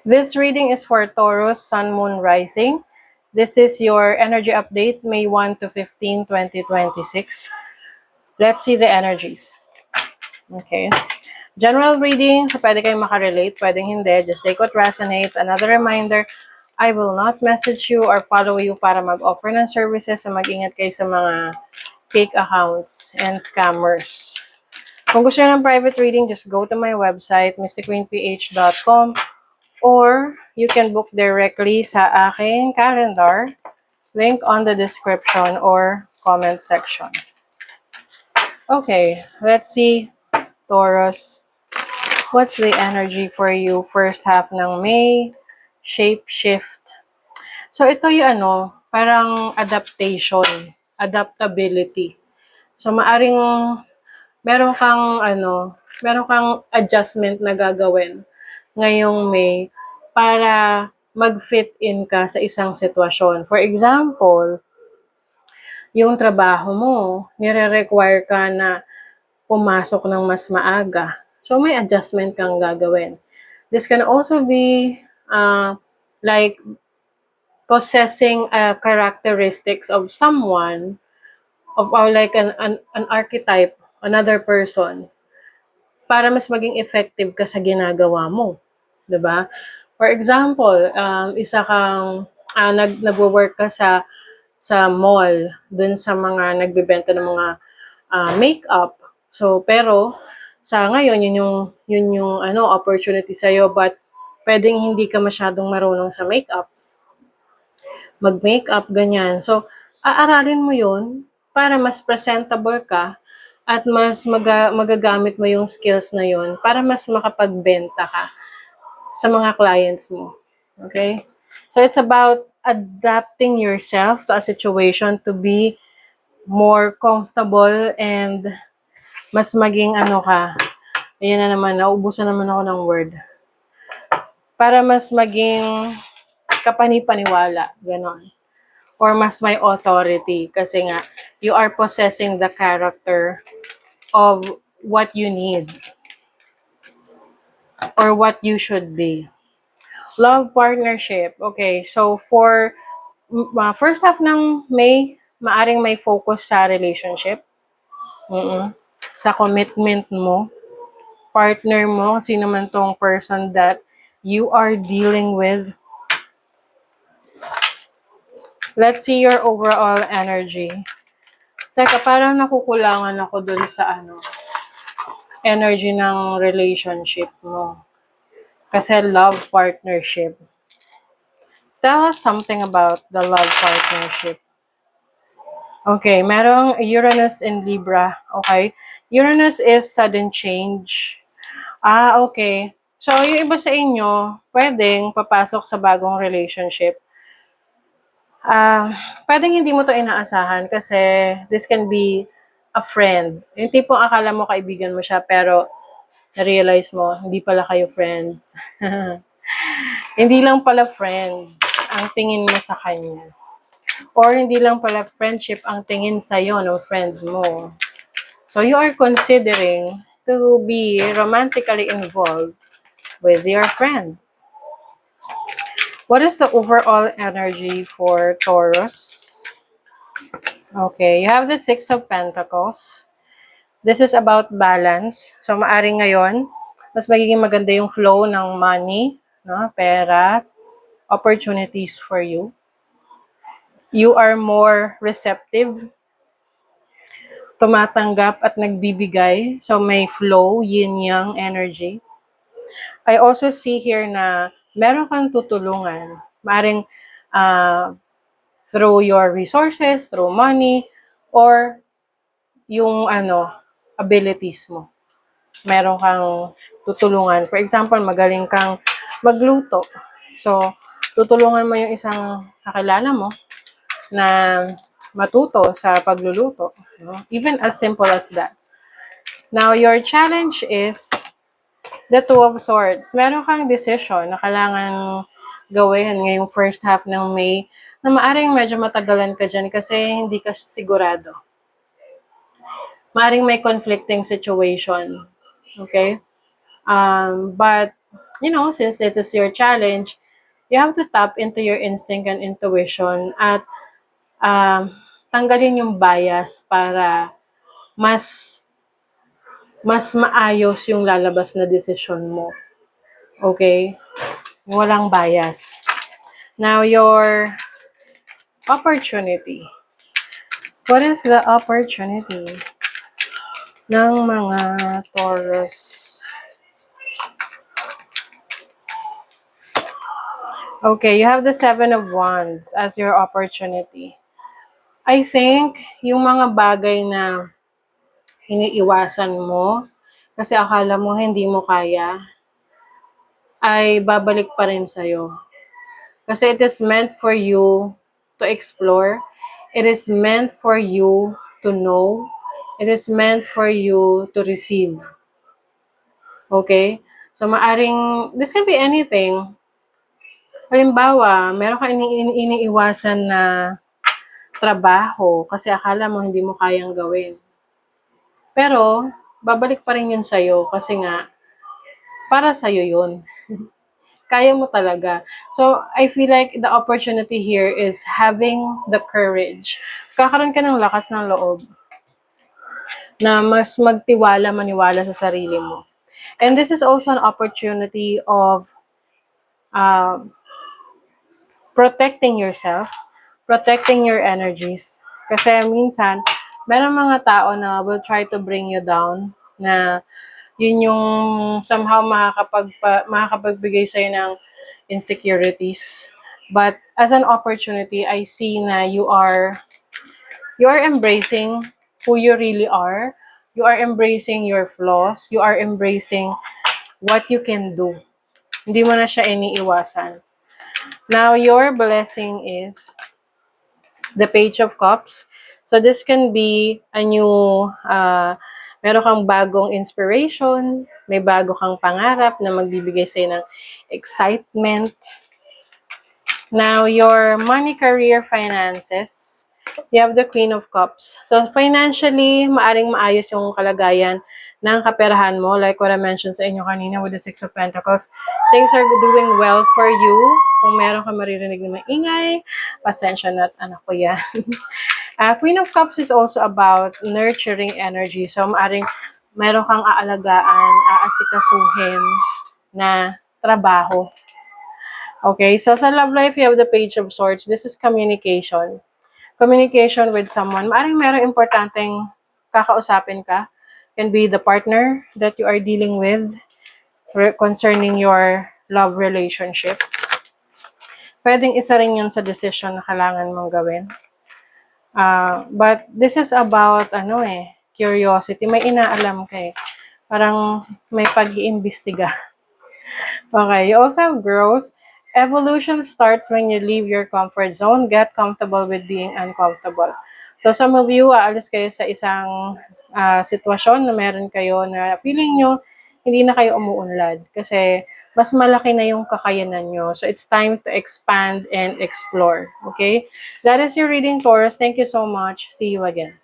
This reading is for Taurus, Sun, Moon, Rising. This is your energy update, May 1 to 15, 2026. Let's see the energies. Okay. General reading, so pwede kayong makarelate, pwedeng hindi. Just take what resonates. Another reminder, I will not message you or follow you para mag-offer ng services. So mag-ingat kayo sa mga fake accounts and scammers. Kung gusto nyo ng private reading, just go to my website, mysticqueenph.com, or you can book directly sa aking calendar, link on the description or comment section. Okay, let's see, Taurus. What's the energy for you first half ng May? Shape shift. So ito yung parang adaptation, adaptability. So maaring meron kang adjustment na gagawin ngayong May para mag-fit in ka sa isang sitwasyon. For example, yung trabaho mo, nire-require ka na pumasok ng mas maaga. So, may adjustment kang gagawin. This can also be like possessing characteristics of someone, or like an archetype, another person, para mas maging effective ka sa ginagawa mo. 'Di ba? For example, isa kang nagwo-work ka sa mall, dun sa mga nagbebenta ng mga makeup. So, pero sa ngayon, yun yung opportunity sa'yo, but pwedeng hindi ka masyadong marunong sa makeup. Mag-makeup, ganyan. So, aaralin mo yun para mas presentable ka at mas magagamit mo yung skills na yun para mas makapagbenta ka sa mga clients mo. Okay? So, it's about adapting yourself to a situation to be more comfortable and mas maging ayan na naman, naubusan naman ako ng word. Para mas maging kapani-paniwala, ganon. Or mas may authority kasi nga, you are possessing the character of what you need or what you should be. Love partnership. Okay, so for first half ng May, maaring may focus sa relationship. Sa commitment mo, partner mo, sino man tong person that you are dealing with. Let's see your overall energy. Teka, parang nakukulangan ako dun sa energy ng relationship mo. Kasi love partnership. Tell us something about the love partnership. Okay, merong Uranus in Libra. Okay. Uranus is sudden change. Okay. So, yung iba sa inyo, pwedeng papasok sa bagong relationship. Pwedeng hindi mo to inaasahan kasi this can be a friend. Yung tipong akala mo kaibigan mo siya pero na-realize mo, hindi pala kayo friends. Hindi lang pala friends ang tingin mo sa kanya. Or hindi lang pala friendship ang tingin sa'yo ng friend mo. So, you are considering to be romantically involved with your friend. What is the overall energy for Taurus? Okay, you have the Six of Pentacles. This is about balance. So, maaring ngayon, mas magiging maganda yung flow ng money, pera, opportunities for you. You are more receptive, tumatanggap at nagbibigay. So, may flow, yin-yang energy. I also see here na meron kang tutulungan. Maaring through your resources, through money, or yung abilities mo. Meron kang tutulungan. For example, magaling kang magluto. So, tutulungan mo yung isang kakilala mo na matuto sa pagluluto. Even as simple as that. Now, your challenge is the Two of Swords. Meron kang decision na kailangan gawin ngayong first half ng May na maaring medyo matagalan ka dyan kasi hindi ka sigurado. Maaring may conflicting situation. Okay? But since it is your challenge, you have to tap into your instinct and intuition at um, tanggalin yung bias para mas mas maayos yung lalabas na desisyon mo. Okay? Walang bias. Now, your opportunity. What is the opportunity ng mga Taurus? Okay, you have the Seven of Wands as your opportunity. I think, yung mga bagay na iniiwasan mo, kasi akala mo hindi mo kaya, ay babalik pa rin sa'yo. Kasi it is meant for you to explore. It is meant for you to know. It is meant for you to receive. Okay? So, maaring, this can be anything. Halimbawa, meron ka iniiwasan na trabaho kasi akala mo hindi mo kayang gawin. Pero, babalik pa rin yun sa'yo kasi nga, para sa'yo yun. Kaya mo talaga. So, I feel like the opportunity here is having the courage. Kakaroon ka ng lakas ng loob na mas maniwala sa sarili mo. And this is also an opportunity of um, protecting yourself, protecting your energies. Kasi minsan, meron mga tao na will try to bring you down, na yun yung somehow makakapagbigay sa'yo ng insecurities. But as an opportunity, I see na you are embracing who you really are. You are embracing your flaws. You are embracing what you can do. Hindi mo na siya iniiwasan. Now, your blessing is the Page of Cups. So, this can be a new, meron kang bagong inspiration, may bago kang pangarap na magbibigay sa'yo ng excitement. Now, your money, career, finances, you have the Queen of Cups. So, financially, maaring maayos yung kalagayan ng kaperahan mo. Like what I mentioned sa inyo kanina with the Six of Pentacles. Things are doing well for you. Kung meron ka maririnig na maingay, pasensya na at anak ko yan. Queen of Cups is also about nurturing energy. So, maaring meron kang aalagaan, aasikasuhin na trabaho. Okay, so sa love life, you have the Page of Swords. This is communication. Communication with someone. Maaring merong importanteng kakausapin ka. Can be the partner that you are dealing with concerning your love relationship. Pwedeng isa rin yun sa decision na kailangan mong gawin. But this is about, curiosity. May inaalam ka eh. Parang may pag-iimbestiga. Okay, you also have growth. Evolution starts when you leave your comfort zone. Get comfortable with being uncomfortable. So some of you, aalis kayo sa isang sitwasyon na meron kayo na feeling nyo hindi na kayo umuunlad kasi mas malaki na yung kakayanan nyo. So it's time to expand and explore. Okay? That is your reading, Taurus. Thank you so much. See you again.